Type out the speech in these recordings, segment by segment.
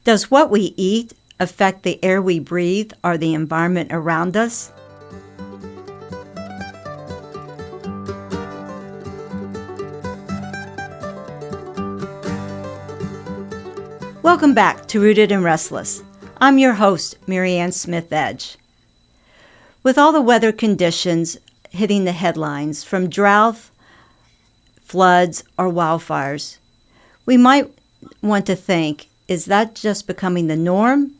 Does what we eat affect the air we breathe or the environment around us? Welcome back to Rooted and Restless. I'm your host, Marianne Smith Edge. With all the weather conditions hitting the headlines, from drought, floods, or wildfires, we might want to think, is that just becoming the norm?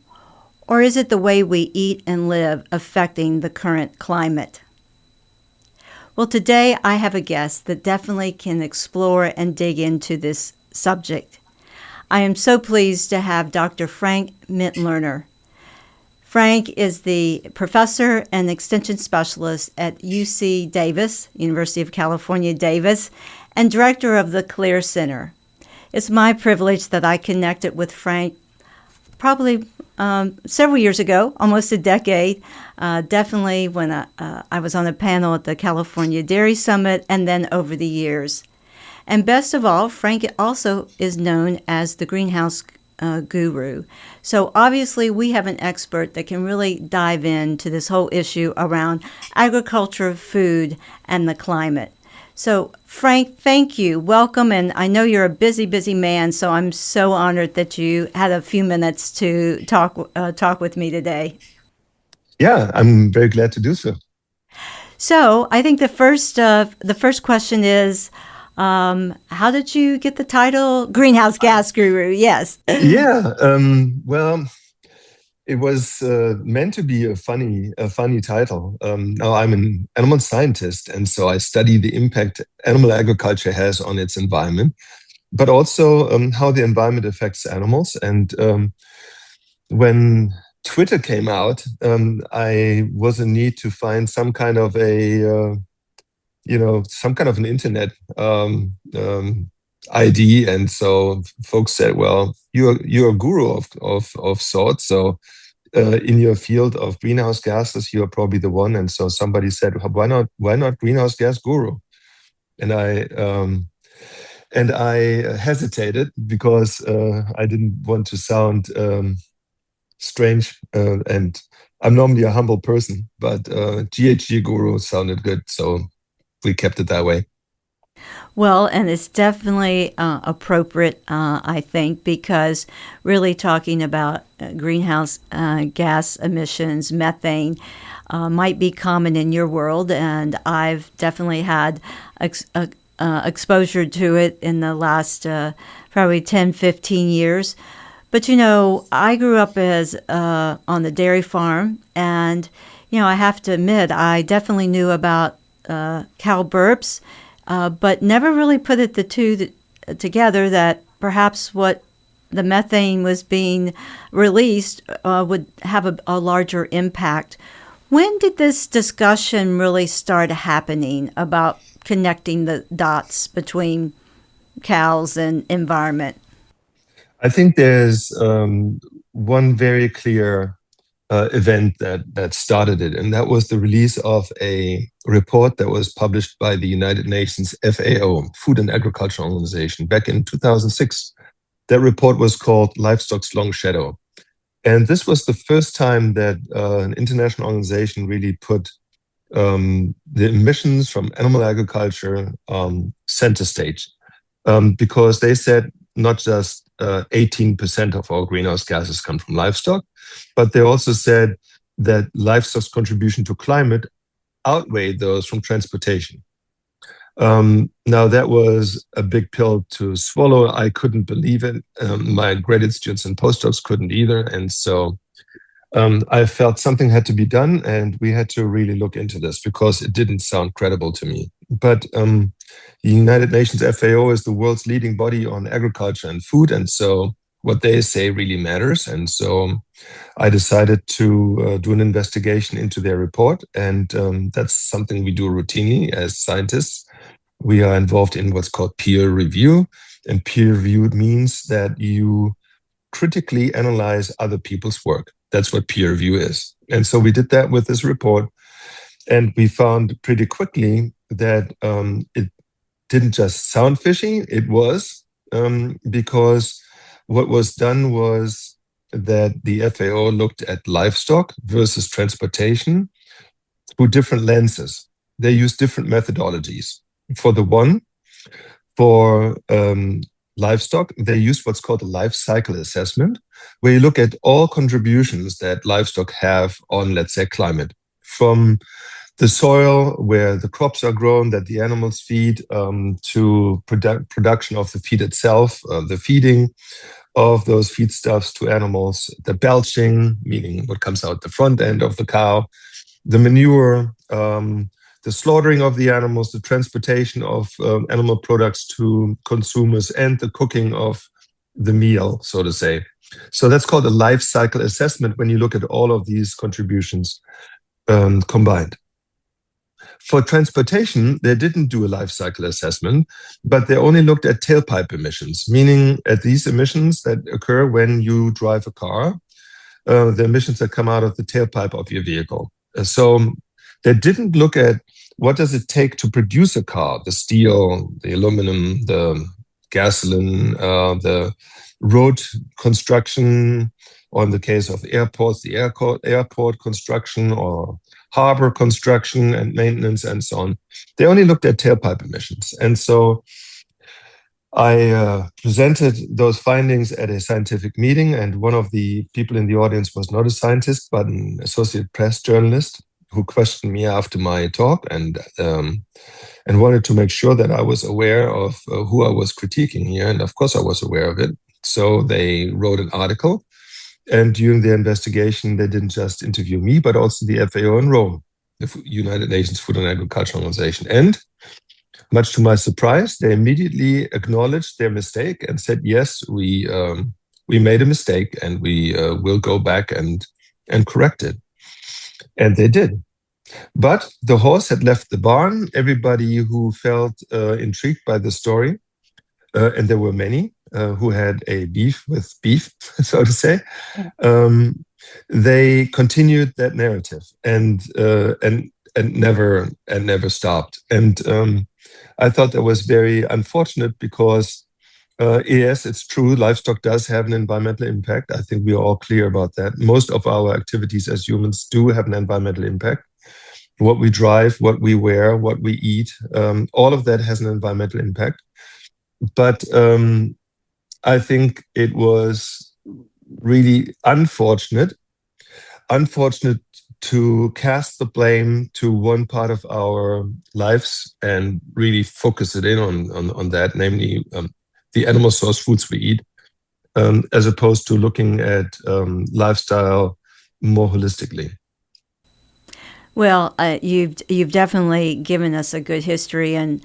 Or is it the way we eat and live affecting the current climate? Well, today I have a guest that definitely can explore and dig into this subject. I am so pleased to have Dr. Frank Mitloehner. Frank is the professor and extension specialist at UC Davis, University of California, Davis, and director of the CLEAR Center. It's my privilege that I connected with Frank probably several years ago, almost a decade, definitely when I was on a panel at the California Dairy Summit, and then over the years. And best of all, Frank also is known as the greenhouse guru. So obviously we have an expert that can really dive into this whole issue around agriculture, food, and the climate. So Frank, thank you. Welcome. And I know you're a busy, busy man, so I'm so honored that you had a few minutes to talk with me today. Yeah, I'm very glad to do so. So I think the first question is, how did you get the title Greenhouse Gas Guru? Yes. Yeah, well, it was meant to be a funny title. Now I'm an animal scientist, and so I study the impact animal agriculture has on its environment, but also how the environment affects animals. And when Twitter came out, I was in need to find some kind of some kind of an internet ID, and so folks said, "Well, you're a guru of sorts, so in your field of greenhouse gases, you are probably the one." And so somebody said, "Why not greenhouse gas guru?" And I hesitated because I didn't want to sound strange, and I'm normally a humble person, but GHG guru sounded good, so we kept it that way. Well, and it's definitely appropriate, I think, because really talking about greenhouse gas emissions, methane, might be common in your world, and I've definitely had exposure to it in the last probably 10, 15 years. But, I grew up as on the dairy farm, and, I have to admit, I definitely knew about cow burps, but never really put the two together that perhaps what the methane was being released would have a larger impact. When did this discussion really start happening about connecting the dots between cows and environment? I think there's one very clear event that started it, and that was the release of a report that was published by the United Nations FAO, Food and Agriculture Organization, back in 2006. That report was called Livestock's Long Shadow. And this was the first time that an international organization really put the emissions from animal agriculture center stage, because they said not just 18% of our greenhouse gases come from livestock, but they also said that livestock's contribution to climate outweighed those from transportation. Now, that was a big pill to swallow. I couldn't believe it. My graduate students and postdocs couldn't either. And so I felt something had to be done, and we had to really look into this because it didn't sound credible to me. But the United Nations FAO is the world's leading body on agriculture and food, and so what they say really matters. And so I decided to do an investigation into their report, and that's something we do routinely as scientists. We are involved in what's called peer review, and peer review means that you critically analyze other people's work. That's what peer review is. And so we did that with this report, and we found pretty quickly that it didn't just sound fishy, it was, because what was done was that the FAO looked at livestock versus transportation through different lenses. They use different methodologies. For the one, for livestock, they use what's called a life cycle assessment, where you look at all contributions that livestock have on, let's say, climate, from the soil where the crops are grown that the animals feed, to production of the feed itself, the feeding of those feedstuffs to animals, the belching, meaning what comes out the front end of the cow, the manure, the slaughtering of the animals, the transportation of animal products to consumers, and the cooking of the meal, so to say. So that's called a life cycle assessment when you look at all of these contributions combined. For transportation, they didn't do a life cycle assessment, but they only looked at tailpipe emissions, meaning at these emissions that occur when you drive a car, the emissions that come out of the tailpipe of your vehicle. So they didn't look at what does it take to produce a car, the steel, the aluminum, the gasoline, the road construction, or in the case of airports, the airport construction or harbor construction and maintenance and so on. They only looked at tailpipe emissions. And so I presented those findings at a scientific meeting, and one of the people in the audience was not a scientist, but an associate press journalist who questioned me after my talk and wanted to make sure that I was aware of who I was critiquing here. And of course I was aware of it. So they wrote an article. And during the investigation, they didn't just interview me, but also the FAO in Rome, the United Nations Food and Agriculture Organization. And much to my surprise, they immediately acknowledged their mistake and said, yes, we made a mistake and we will go back and correct it. And they did. But the horse had left the barn. Everybody who felt intrigued by the story, and there were many, who had a beef with beef, so to say, they continued that narrative and never stopped. And I thought that was very unfortunate because, yes, it's true, livestock does have an environmental impact. I think we are all clear about that. Most of our activities as humans do have an environmental impact. What we drive, what we wear, what we eat, all of that has an environmental impact. But I think it was really unfortunate to cast the blame to one part of our lives and really focus it in on that, namely the animal source foods we eat, as opposed to looking at lifestyle more holistically. Well, you've definitely given us a good history, and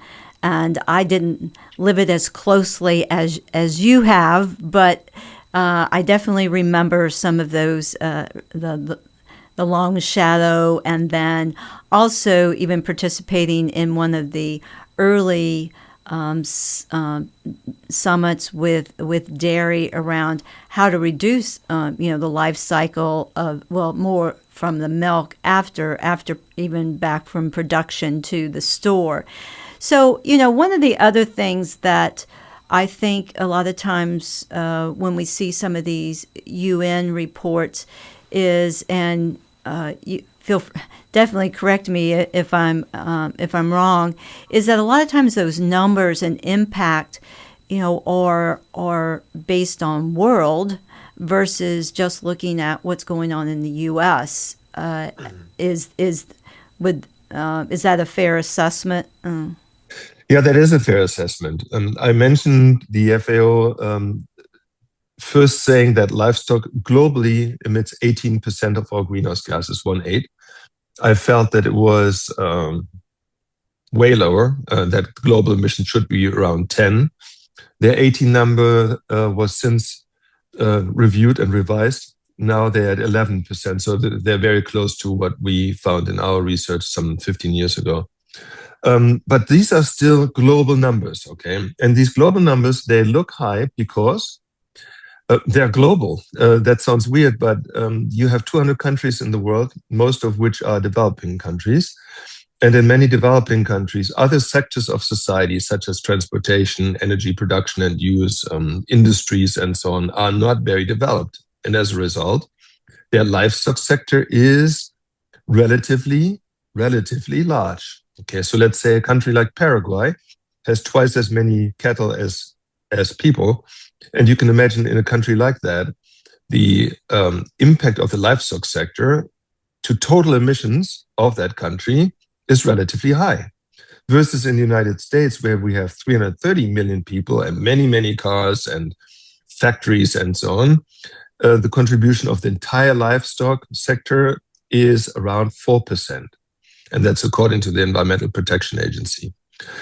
I didn't live it as closely as you have, but I definitely remember some of those, the long shadow, and then also even participating in one of the early summits with dairy around how to reduce the life cycle of, well, more from the milk after even back from production to the store. So, one of the other things that I think a lot of times when we see some of these UN reports is, and you definitely correct me if I'm wrong, is that a lot of times those numbers and impact, are based on world versus just looking at what's going on in the U.S. Is that a fair assessment? Yeah, that is a fair assessment. I mentioned the FAO first saying that livestock globally emits 18% of our greenhouse gases, 1/8. I felt that it was way lower, that global emissions should be around 10. Their 18 number was since reviewed and revised. Now they're at 11%, so they're very close to what we found in our research some 15 years ago. But these are still global numbers, okay? And these global numbers, they look high because they're global. That sounds weird, but you have 200 countries in the world, most of which are developing countries. And in many developing countries, other sectors of society, such as transportation, energy production and use, industries, and so on, are not very developed. And as a result, their livestock sector is relatively large. Okay, so let's say a country like Paraguay has twice as many cattle as people, and you can imagine in a country like that, the impact of the livestock sector to total emissions of that country is relatively high. Versus in the United States, where we have 330 million people and many cars and factories and so on, the contribution of the entire livestock sector is around 4%. And that's according to the Environmental Protection Agency.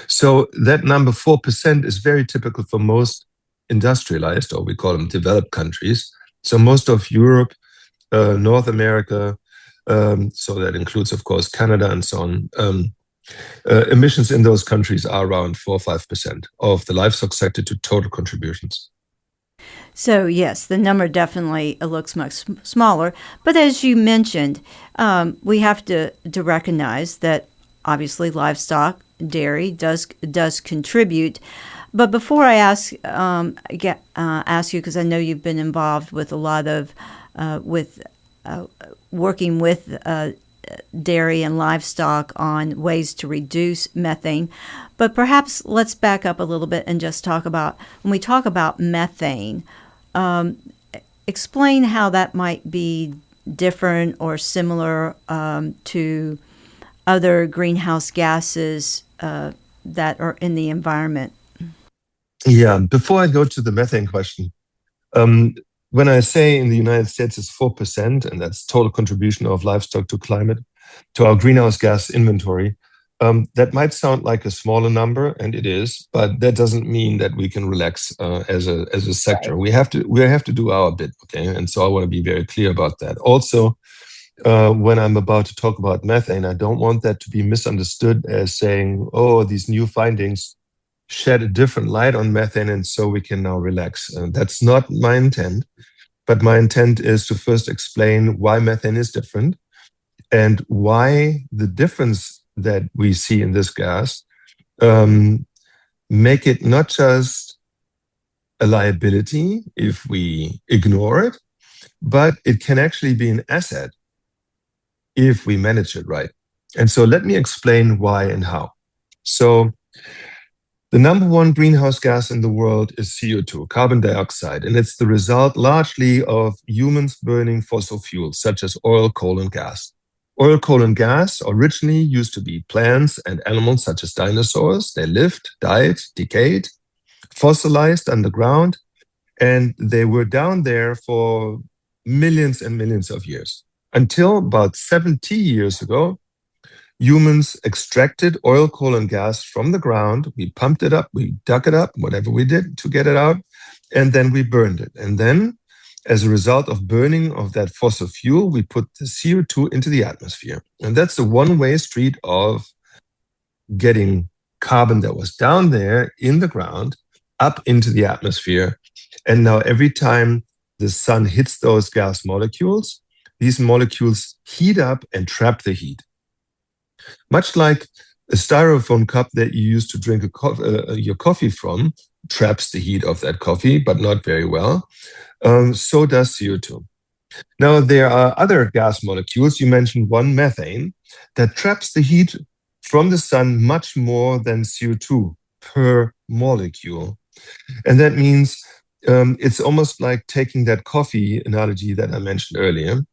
So that number 4% is very typical for most industrialized, or we call them developed countries. So most of Europe, North America, so that includes, of course, Canada and so on, emissions in those countries are around 4 or 5% of the livestock sector to total contributions. So yes, the number definitely looks much smaller. But as you mentioned, we have to recognize that obviously livestock, dairy does contribute. But before I ask you, because I know you've been involved with a lot of working with dairy and livestock on ways to reduce methane. But perhaps let's back up a little bit and just talk about, when we talk about methane, explain how that might be different or similar to other greenhouse gases that are in the environment. Yeah, before I go to the methane question, when I say in the United States it's 4%, and that's total contribution of livestock to climate, to our greenhouse gas inventory, that might sound like a smaller number, and it is, but that doesn't mean that we can relax as a sector. Right. We have to do our bit, okay? And so I want to be very clear about that. Also, when I'm about to talk about methane, I don't want that to be misunderstood as saying, oh, these new findings shed a different light on methane, and so we can now relax. That's not my intent, but my intent is to first explain why methane is different and why the difference that we see in this gas make it not just a liability if we ignore it, but it can actually be an asset if we manage it right. And so let me explain why and how. So the number one greenhouse gas in the world is CO2, carbon dioxide, and it's the result largely of humans burning fossil fuels such as oil, coal, and gas. Oil, coal, and gas originally used to be plants and animals such as dinosaurs. They lived, died, decayed, fossilized underground, and they were down there for millions and millions of years. Until about 70 years ago, humans extracted oil, coal, and gas from the ground. We pumped it up, we dug it up, whatever we did to get it out, and then we burned it. And then, as a result of burning of that fossil fuel, we put the CO2 into the atmosphere. And that's the one-way street of getting carbon that was down there in the ground up into the atmosphere. And now every time the sun hits those gas molecules, these molecules heat up and trap the heat. Much like a styrofoam cup that you use to drink your coffee from traps the heat of that coffee, but not very well. So does CO2. Now, there are other gas molecules. You mentioned one, methane, that traps the heat from the sun much more than CO2 per molecule. And that means it's almost like taking that coffee analogy that I mentioned earlier.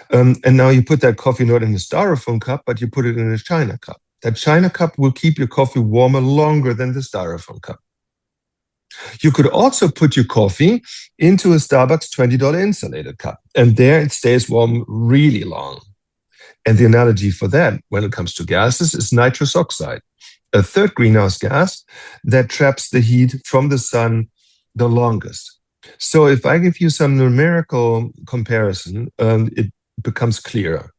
And now you put that coffee not in a styrofoam cup, but you put it in a China cup. That China cup will keep your coffee warmer longer than the styrofoam cup. You could also put your coffee into a Starbucks $20 insulated cup, and there it stays warm really long. And the analogy for that, when it comes to gases, is nitrous oxide, a third greenhouse gas that traps the heat from the sun the longest. So if I give you some numerical comparison, it becomes clearer.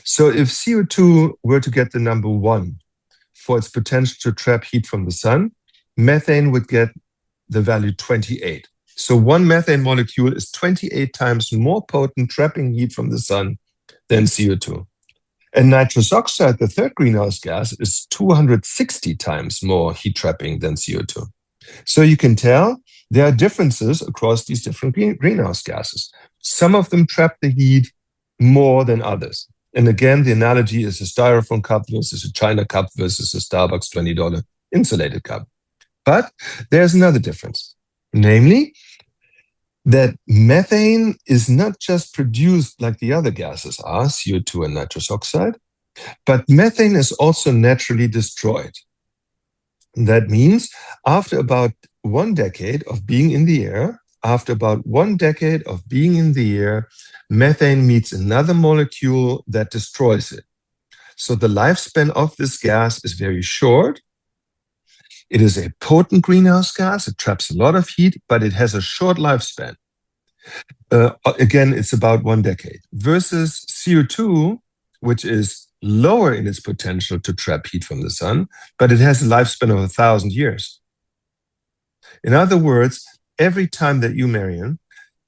So if CO2 were to get the number one for its potential to trap heat from the sun, methane would get the value 28. So one methane molecule is 28 times more potent trapping heat from the sun than CO2. And nitrous oxide, the third greenhouse gas, is 260 times more heat trapping than CO2. So you can tell there are differences across these different greenhouse gases. Some of them trap the heat more than others. And again, the analogy is a styrofoam cup versus a China cup versus a Starbucks $20 insulated cup. But there's another difference, namely that methane is not just produced like the other gases are, CO2 and nitrous oxide, but methane is also naturally destroyed. That means after about 1 decade of being in the air, methane meets another molecule that destroys it. So the lifespan of this gas is very short. It is a potent greenhouse gas. It traps a lot of heat, but it has a short lifespan. Again, it's about 1 decade versus CO2, which is lower in its potential to trap heat from the sun, but it has a lifespan of 1,000 years. In other words, every time that you, Marianne,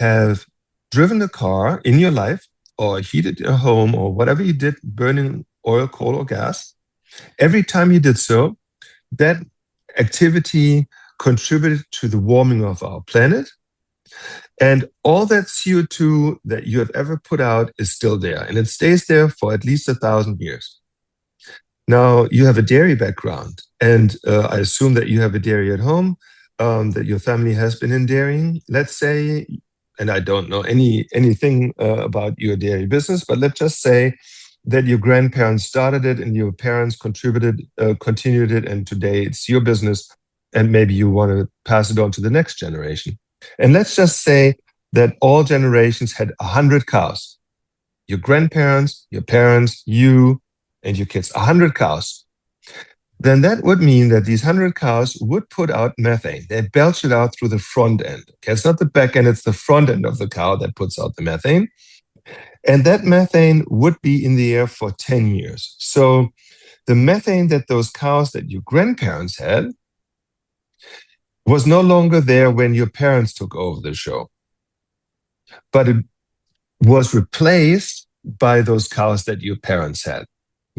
have driven a car in your life or heated your home or whatever you did, burning oil, coal, or gas, every time you did so, that activity contributed to the warming of our planet. And all that CO2 that you have ever put out is still there, and it stays there for at least 1,000 years. Now, you have a dairy background, and I assume that you have a dairy at home, that your family has been in dairying. Let's say, and I don't know anything about your dairy business, but let's just say that your grandparents started it and your parents continued it, and today it's your business, and maybe you want to pass it on to the next generation. And let's just say that all generations had 100 cows. Your grandparents, your parents, you, and your kids, 100 cows. Then that would mean that these 100 cows would put out methane. They belch it out through the front end. Okay, it's not the back end, it's the front end of the cow that puts out the methane. And that methane would be in the air for 10 years. So the methane that those cows that your grandparents had was no longer there when your parents took over the show, but it was replaced by those cows that your parents had.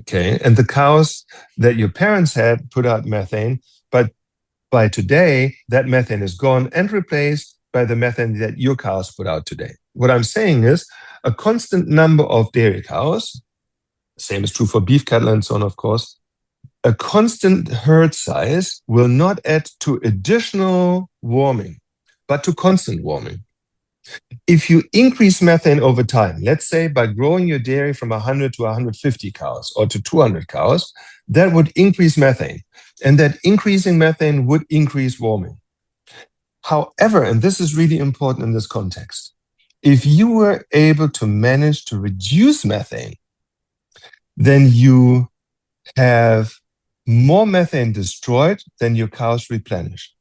Okay, and the cows that your parents had put out methane, but by today, that methane is gone and replaced by the methane that your cows put out today. What I'm saying is a constant number of dairy cows, same is true for beef cattle and so on, of course, a constant herd size will not add to additional warming, but to constant warming. If you increase methane over time, let's say by growing your dairy from 100 to 150 cows or to 200 cows, that would increase methane. And that increasing methane would increase warming. However, and this is really important in this context, if you were able to manage to reduce methane, then you have more methane destroyed than your cows replenish.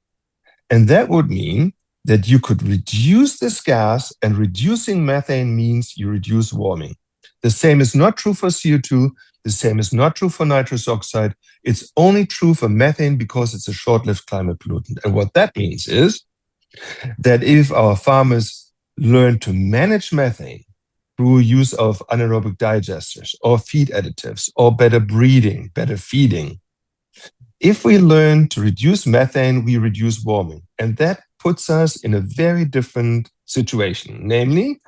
And that would mean that you could reduce this gas, and reducing methane means you reduce warming. The same is not true for CO2. The same is not true for nitrous oxide. It's only true for methane because it's a short-lived climate pollutant. And what that means is that if our farmers learn to manage methane through use of anaerobic digesters or feed additives or better breeding, better feeding, if we learn to reduce methane, we reduce warming. And that puts us in a very different situation, namely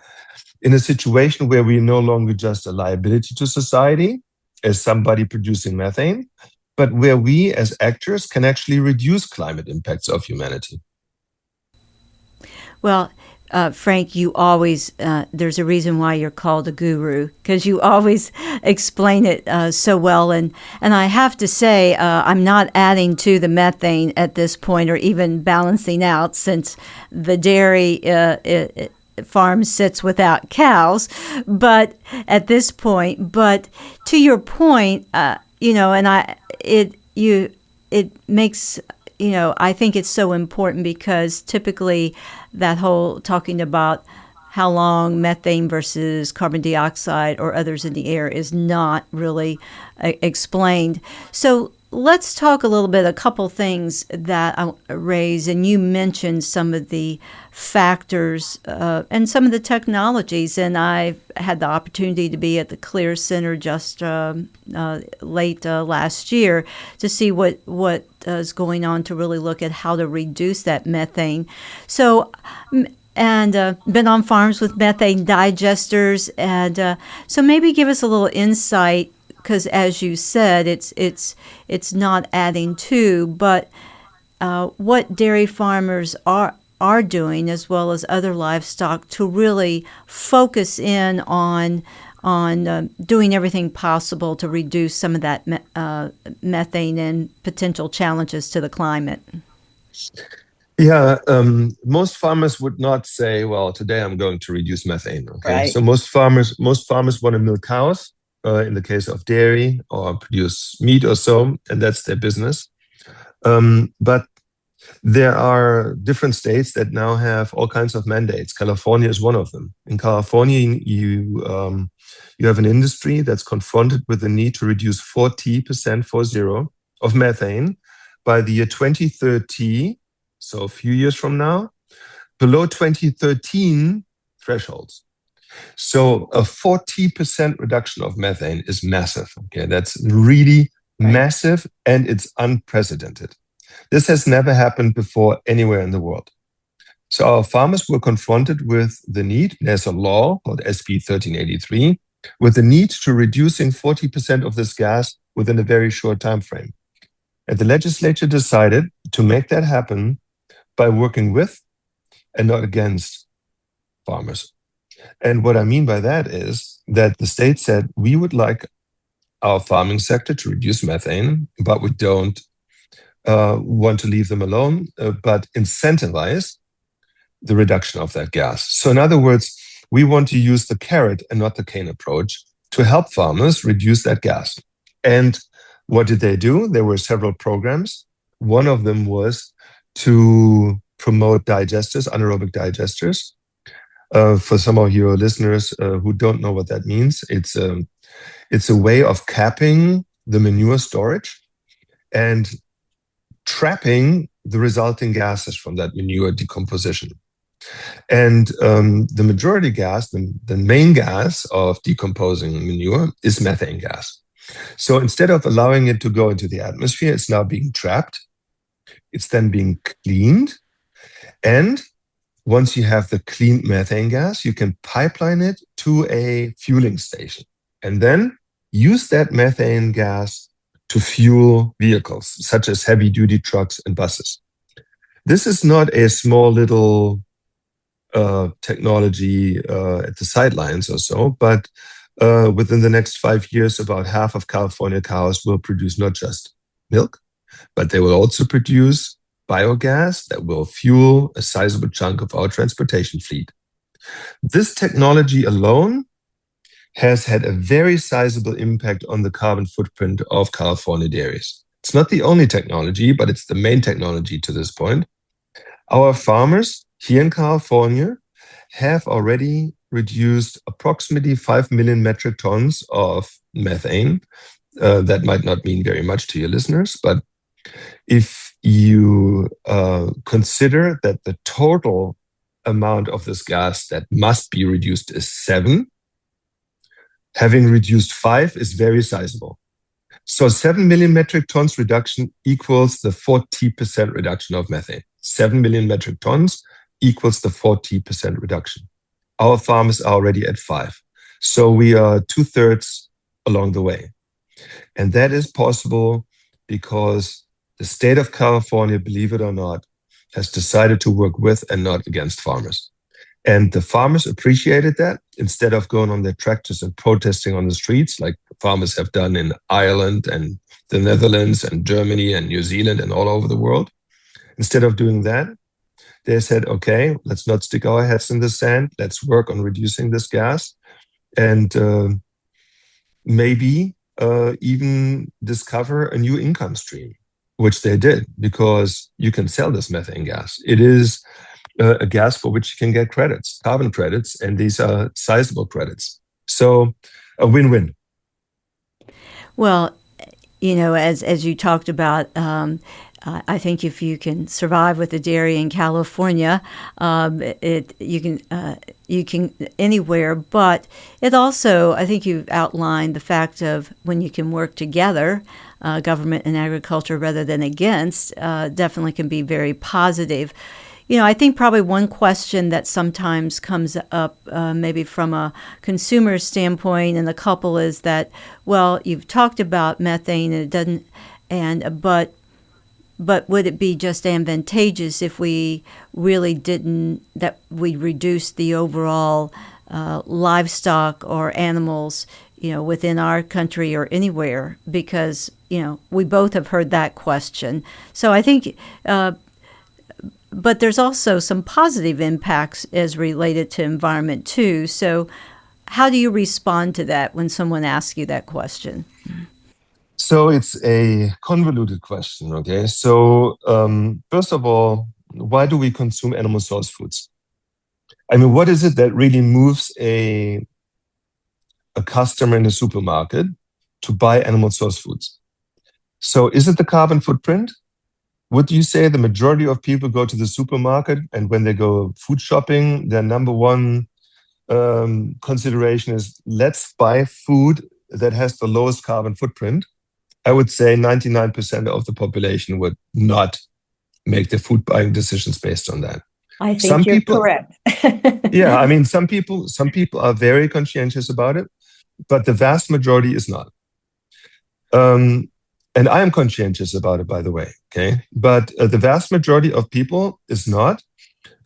in a situation where we're no longer just a liability to society as somebody producing methane, but where we as actors can actually reduce climate impacts of humanity. Well, Frank, you always, there's a reason why you're called a guru, because you always explain it so well. And I have to say, I'm not adding to the methane at this point or even balancing out, since the dairy farm sits without cows. But at this point, but to your point, and it makes, I think it's so important, because typically that whole talking about how long methane versus carbon dioxide or others in the air is not really explained. So let's talk a couple things that I raised, and you mentioned some of the factors and some of the technologies, and I've had the opportunity to be at the Clear Center just late last year to see what is going on to really look at how to reduce that methane. So and been on farms with methane digesters, and so maybe give us a little insight, because as you said, it's not adding to, but what dairy farmers are doing, as well as other livestock, to really focus in on doing everything possible to reduce some of that methane and potential challenges to the climate. Yeah, most farmers would not say, "Well, today I'm going to reduce methane." Okay, Right. so most farmers want to milk cows, in the case of dairy, or produce meat or so, and that's their business. But there are different states that now have all kinds of mandates. California is one of them. In California, you have an industry that's confronted with the need to reduce 40%, 40, of methane by the year 2030, so a few years from now, below 2013 thresholds. So a 40% reduction of methane is massive. Okay, that's really massive, and it's unprecedented. This has never happened before anywhere in the world. So our farmers were confronted with the need, there's a law called SB 1383, with the need to reducing 40% of this gas within a very short time frame. And the legislature decided to make that happen by working with and not against farmers. And what I mean by that is that the state said, we would like our farming sector to reduce methane, but we don't want to leave them alone, but incentivize the reduction of that gas. So in other words, we want to use the carrot and not the cane approach to help farmers reduce that gas. And what did they do? There were several programs. One of them was to promote digesters, anaerobic digesters. For some of your listeners who don't know what that means, it's a way of capping the manure storage and trapping the resulting gases from that manure decomposition. And the majority gas, the main gas of decomposing manure, is methane gas. So instead of allowing it to go into the atmosphere, it's now being trapped. It's then being cleaned. And once you have the cleaned methane gas, you can pipeline it to a fueling station and then use that methane gas to fuel vehicles, such as heavy-duty trucks and buses. This is not a small little technology at the sidelines or so, but within the next 5 years, about half of California cows will produce not just milk, but they will also produce biogas that will fuel a sizable chunk of our transportation fleet. This technology alone has had a very sizable impact on the carbon footprint of California dairies. It's not the only technology, but it's the main technology to this point. Our farmers here in California have already reduced approximately 5 million metric tons of methane. That might not mean very much to your listeners, but if you consider that the total amount of this gas that must be reduced is 7, having reduced 5 is very sizable. So 7 million metric tons reduction equals the 40% reduction of methane. 7 million metric tons equals the 40% reduction. Our farmers are already at 5. So we are 2/3 along the way. And that is possible because the state of California, believe it or not, has decided to work with and not against farmers. And the farmers appreciated that. Instead of going on their tractors and protesting on the streets, like farmers have done in Ireland and the Netherlands and Germany and New Zealand and all over the world, instead of doing that, they said, okay, let's not stick our heads in the sand. Let's work on reducing this gas and maybe even discover a new income stream, which they did, because you can sell this methane gas. It is a gas for which you can get credits, carbon credits, and these are sizable credits. So a win-win. Well, as you talked about, I think if you can survive with a dairy in California, you can anywhere. But it also, I think you've outlined the fact of when you can work together, government and agriculture rather than against, definitely can be very positive. I think probably one question that sometimes comes up, maybe from a consumer standpoint in the couple, is that, well, you've talked about methane, and it doesn't, but would it be just advantageous if we really didn't, that we reduced the overall livestock or animals, within our country or anywhere? Because, we both have heard that question. So I think, but there's also some positive impacts as related to environment too. So how do you respond to that when someone asks you that question? So it's a convoluted question, okay? So first of all, why do we consume animal source foods? I mean, what is it that really moves a customer in the supermarket to buy animal source foods? So is it the carbon footprint? Would you say the majority of people go to the supermarket, and when they go food shopping, their number one consideration is, let's buy food that has the lowest carbon footprint? I would say 99% of the population would not make their food buying decisions based on that. I think you're correct. Yeah, I mean, some people are very conscientious about it, but the vast majority is not. And I am conscientious about it, by the way, okay? But the vast majority of people is not.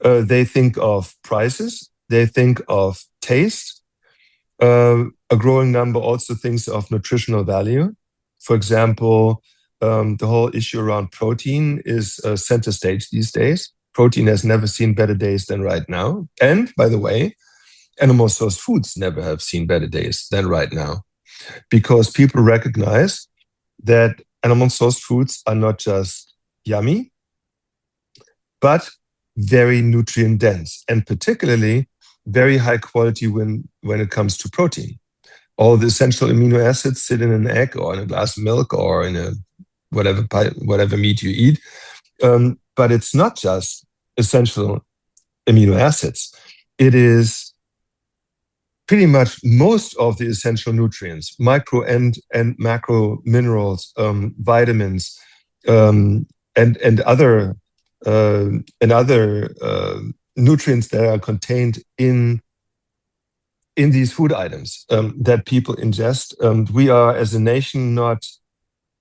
They think of prices, they think of taste. A growing number also thinks of nutritional value. For example, the whole issue around protein is center stage these days. Protein has never seen better days than right now. And by the way, animal source foods never have seen better days than right now, because people recognize that animal source foods are not just yummy, but very nutrient dense, and particularly very high quality when it comes to protein. All the essential amino acids sit in an egg or in a glass of milk or in a whatever meat you eat. But it's not just essential amino acids. It is pretty much most of the essential nutrients, micro and macro minerals, vitamins, and other nutrients that are contained in these food items that people ingest. We are, as a nation, not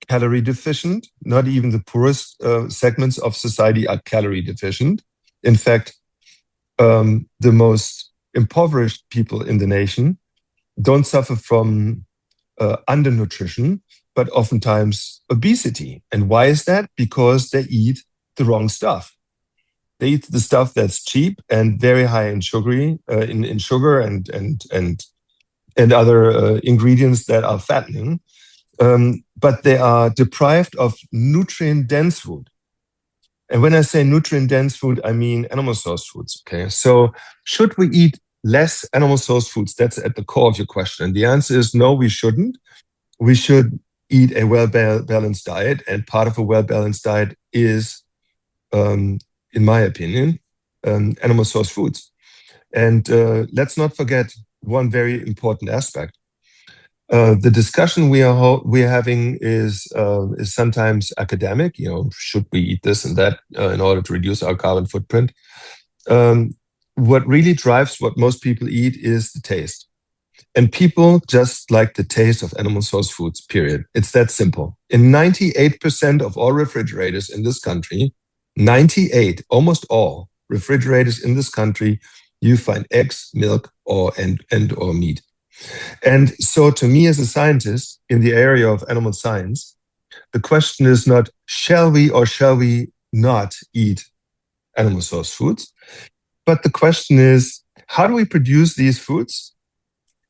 calorie deficient. Not even the poorest segments of society are calorie deficient. In fact, the most impoverished people in the nation don't suffer from undernutrition, but oftentimes obesity. And why is that? Because they eat the wrong stuff. They eat the stuff that's cheap and very high in sugary, in sugar and other ingredients that are fattening. But they are deprived of nutrient-dense food. And when I say nutrient-dense food, I mean animal source foods. Okay, so should we eat less animal source foods? That's at the core of your question. And the answer is no, we shouldn't. We should eat a well-balanced diet, and part of a well-balanced diet is, in my opinion, animal source foods. And let's not forget one very important aspect. The discussion we are having is sometimes academic. Should we eat this and that in order to reduce our carbon footprint? What really drives what most people eat is the taste. And people just like the taste of animal source foods, period. It's that simple. In 98% of all refrigerators in this country, 98, almost all refrigerators in this country, you find eggs, milk, or meat. And so to me, as a scientist in the area of animal science, the question is not, shall we or shall we not eat animal source foods? But the question is, how do we produce these foods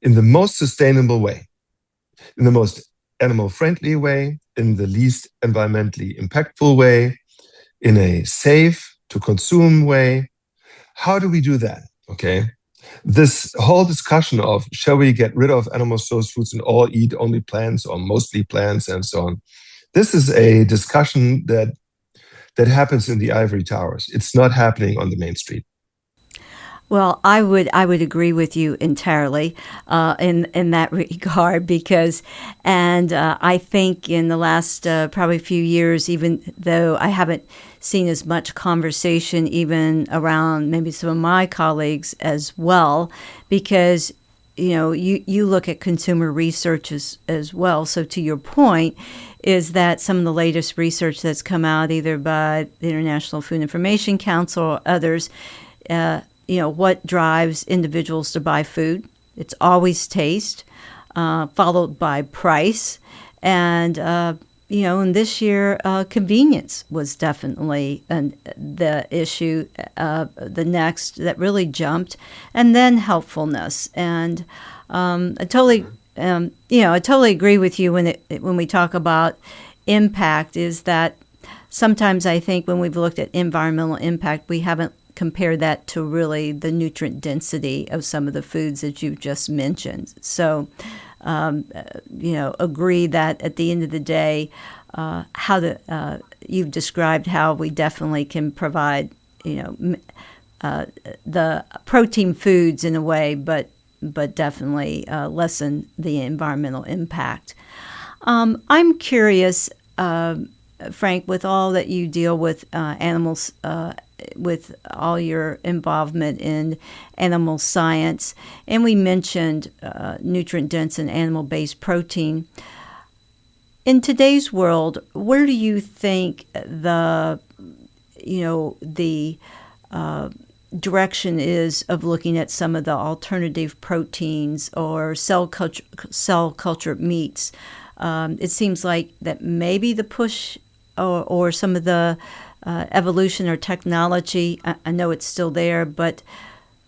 in the most sustainable way, in the most animal-friendly way, in the least environmentally impactful way, in a safe to consume way? How do we do that? Okay. This whole discussion of shall we get rid of animal source foods and all eat only plants or mostly plants and so on, this is a discussion that happens in the ivory towers. It's not happening on the main street. Well, I would agree with you entirely in that regard because, and I think in the last probably few years, even though I haven't seen as much conversation even around maybe some of my colleagues as well, because you look at consumer research as well. So to your point, is that some of the latest research that's come out either by the International Food Information Council or others. What drives individuals to buy food? It's always taste, followed by price, and and this year convenience was definitely the issue. The next that really jumped, and then helpfulness. And I totally, I totally agree with you when we talk about impact. Is that sometimes I think when we've looked at environmental impact, we haven't compare that to really the nutrient density of some of the foods that you've just mentioned. So, agree that at the end of the day, you've described how we definitely can provide, the protein foods in a way, but definitely lessen the environmental impact. I'm curious, Frank, with all that you deal with animals, with all your involvement in animal science, and we mentioned nutrient-dense and animal-based protein. In today's world, where do you think the direction is of looking at some of the alternative proteins or cell culture meats? It seems like that maybe the push or some of the evolution or technology, I know it's still there, but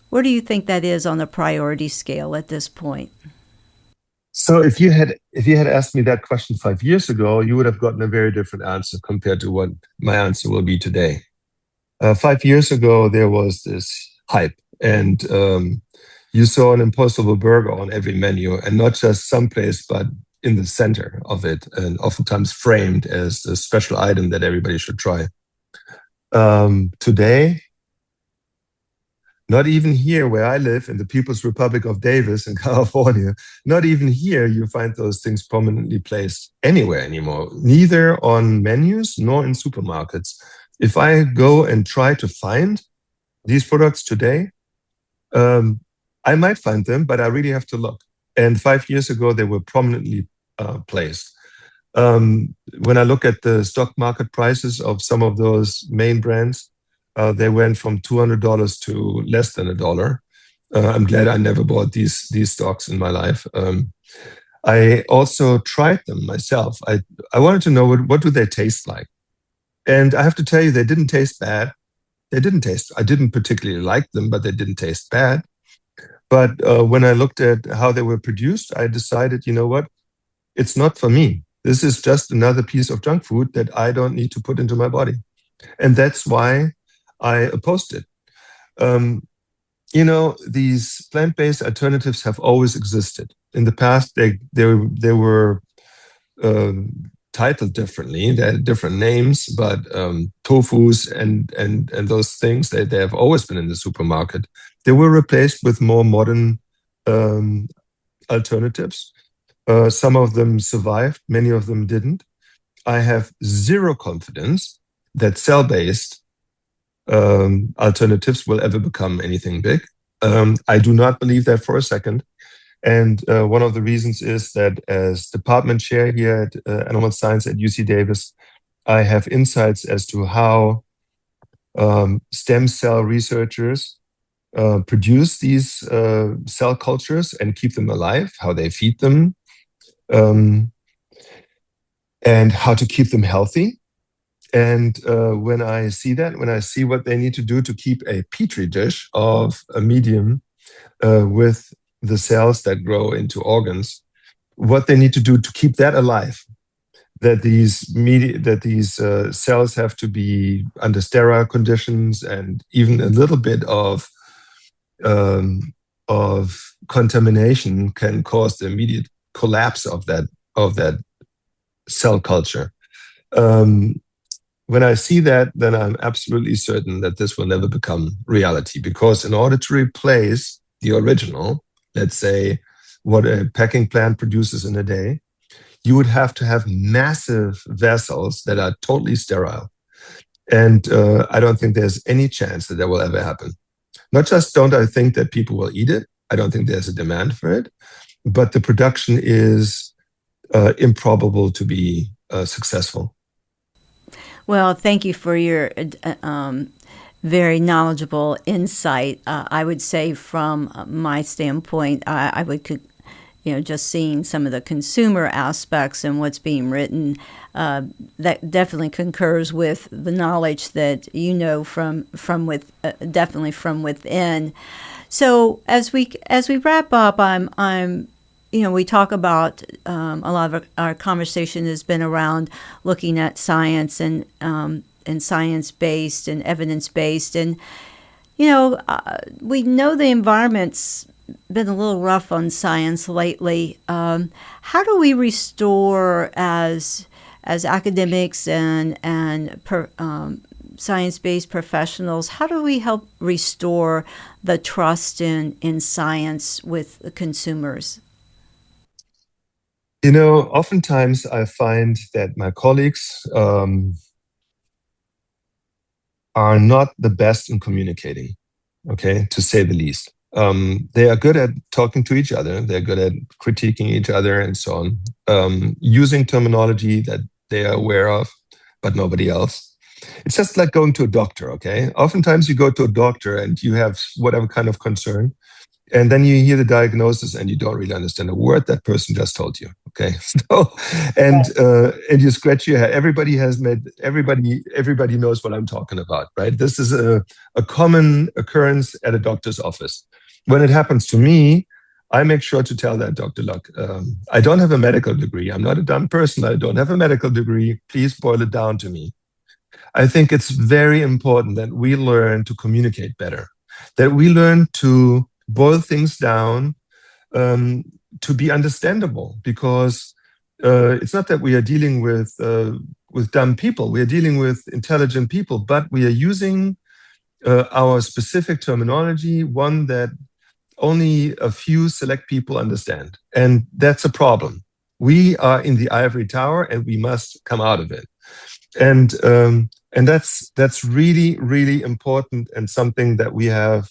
where do you think that is on the priority scale at this point? So if you had asked me that question 5 years ago, you would have gotten a very different answer compared to what my answer will be today. 5 years ago, there was this hype, and you saw an Impossible Burger on every menu, and not just someplace, but in the center of it, and oftentimes framed as a special item that everybody should try. Today, not even here where I live in the People's Republic of Davis in California, not even here you find those things prominently placed anywhere anymore, neither on menus nor in supermarkets. If I go and try to find these products today, I might find them, but I really have to look. And 5 years ago, they were prominently placed. When I look at the stock market prices of some of those main brands, they went from $200 to less than $1. I'm glad I never bought these stocks in my life. I also tried them myself. I wanted to know what do they taste like, and I have to tell you, they didn't taste bad. I didn't particularly like them, but they didn't taste bad. But when I looked at how they were produced, I decided, you know what? It's not for me. This is just another piece of junk food that I don't need to put into my body. And that's why I opposed it. These plant-based alternatives have always existed. In the past, they were titled differently. They had different names, but tofus and those things, they have always been in the supermarket. They were replaced with more modern alternatives. Some of them survived, many of them didn't. I have zero confidence that cell-based alternatives will ever become anything big. I do not believe that for a second. And one of the reasons is that as department chair here at Animal Science at UC Davis, I have insights as to how stem cell researchers produce these cell cultures and keep them alive, how they feed them, and how to keep them healthy. And when I see what they need to do to keep a petri dish of a medium with the cells that grow into organs, what they need to do to keep that alive, that these cells have to be under sterile conditions, and even a little bit of contamination can cause the immediate collapse of that cell culture. when I see that, then I'm absolutely certain that this will never become reality, because in order to replace the original, let's say what a packing plant produces in a day, you would have to have massive vessels that are totally sterile. And I don't think there's any chance that that will ever happen. Not just don't I think that people will eat it, I don't think there's a demand for it, but the production is improbable to be successful. Well, thank you for your very knowledgeable insight. I would say, from my standpoint, I would, just seeing some of the consumer aspects and what's being written, that definitely concurs with the knowledge that definitely from within. So as we wrap up, I'm we talk about, a lot of our conversation has been around looking at science and science-based and evidence-based. And, we know the environment's been a little rough on science lately. How do we restore, as academics and science-based professionals, how do we help restore the trust in science with consumers? Oftentimes I find that my colleagues are not the best in communicating, okay, to say the least. They are good at talking to each other. They're good at critiquing each other and so on, using terminology that they are aware of, but nobody else. It's just like going to a doctor, okay? Oftentimes you go to a doctor and you have whatever kind of concern, and then you hear the diagnosis and you don't really understand a word that person just told you. Okay, so and you scratch your head. Everybody knows what I'm talking about, right? This is a common occurrence at a doctor's office. When it happens to me, I make sure to tell that doctor, look, I don't have a medical degree. I'm not a dumb person. I don't have a medical degree. Please boil it down to me. I think it's very important that we learn to communicate better, that we learn to boil things down to be understandable, because it's not that we are dealing with dumb people. We are dealing with intelligent people, but we are using our specific terminology, one that only a few select people understand, and that's a problem. We are in the ivory tower, and we must come out of it. And that's really, really important, and something that we have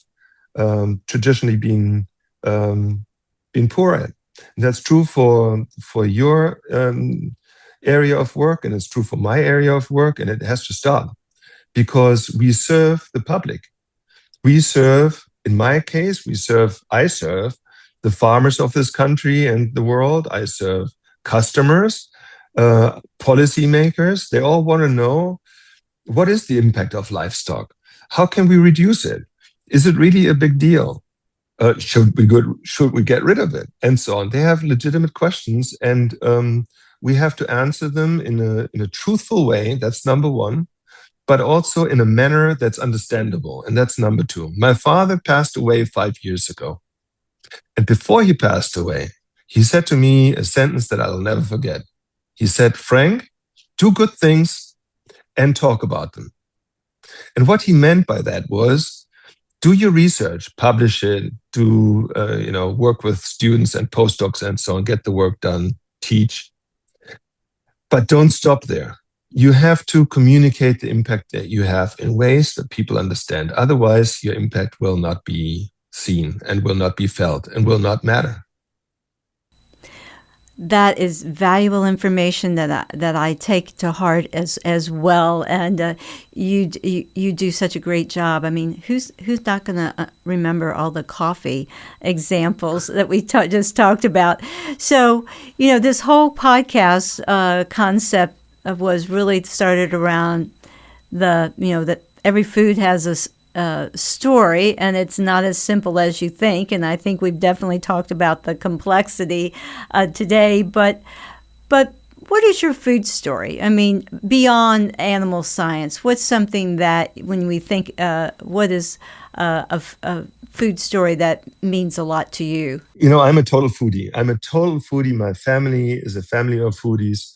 traditionally been poor at. And that's true for your area of work, and it's true for my area of work, and it has to stop, because we serve the public. We serve, in my case, I serve the farmers of this country and the world. I serve customers, policymakers. They all want to know, what is the impact of livestock? How can we reduce it? Is it really a big deal? Should we get rid of it? And so on. They have legitimate questions, and we have to answer them in a truthful way. That's number one, but also in a manner that's understandable. And that's number two. My father passed away 5 years ago. And before he passed away, he said to me a sentence that I'll never forget. He said, Frank, do good things and talk about them. And what he meant by that was, do your research, publish it, do work with students and postdocs and so on, get the work done, teach. But don't stop there. You have to communicate the impact that you have in ways that people understand. Otherwise, your impact will not be seen and will not be felt and will not matter. That is valuable information that I take to heart as well, and you do such a great job. I mean, who's not going to remember all the coffee examples that we just talked about? So, this whole podcast concept was really started around that every food has a story, and it's not as simple as you think. And I think we've definitely talked about the complexity today. But what is your food story? I mean, beyond animal science, what's something that when we think, what is a food story that means a lot to you? I'm a total foodie. My family is a family of foodies.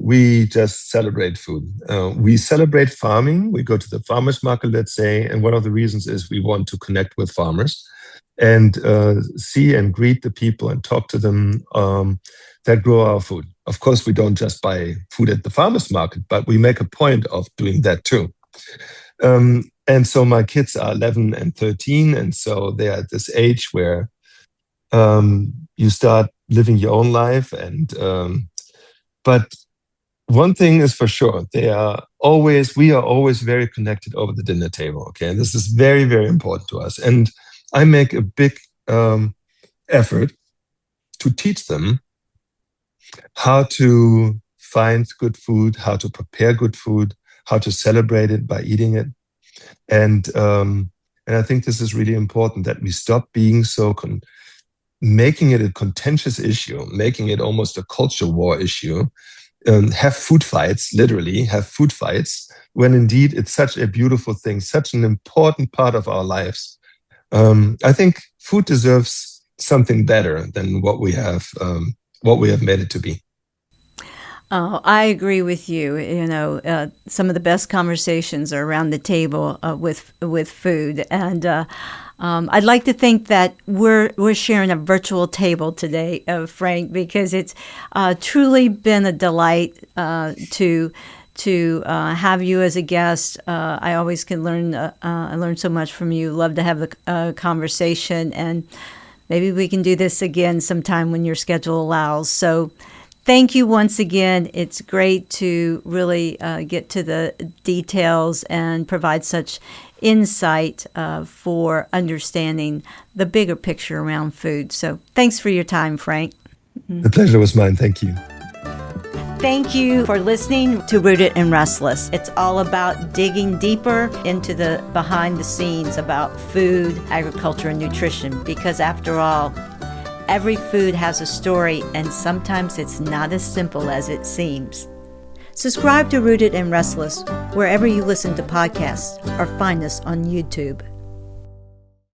we just celebrate food. We celebrate farming. We go to the farmers market, let's say, and one of the reasons is we want to connect with farmers and see and greet the people and talk to them that grow our food. Of course, we don't just buy food at the farmers market, but we make a point of doing that too. And so my kids are 11 and 13, and so they are at this age where you start living your own life. And but one thing is for sure, we are always very connected over the dinner table. Okay, and this is very, very important to us. And I make a big effort to teach them how to find good food, how to prepare good food, how to celebrate it by eating it. And I think this is really important, that we stop being so making it a contentious issue, making it almost a culture war issue, have food fights, literally have food fights, when indeed it's such a beautiful thing, such an important part of our lives. I think food deserves something better than what we have made it to be. Oh, I agree with you. You know, some of the best conversations are around the table with food, and I'd like to think that we're sharing a virtual table today, Frank, because it's truly been a delight to have you as a guest. I always can learn. I learn so much from you. Love to have the conversation, and maybe we can do this again sometime when your schedule allows. So. Thank you once again. It's great to really get to the details and provide such insight for understanding the bigger picture around food. So thanks for your time, Frank. The pleasure was mine. Thank you. Thank you for listening to Rooted and Restless. It's all about digging deeper into the behind the scenes about food, agriculture, and nutrition, because after all, every food has a story, and sometimes it's not as simple as it seems. Subscribe to Rooted and Restless wherever you listen to podcasts, or find us on YouTube.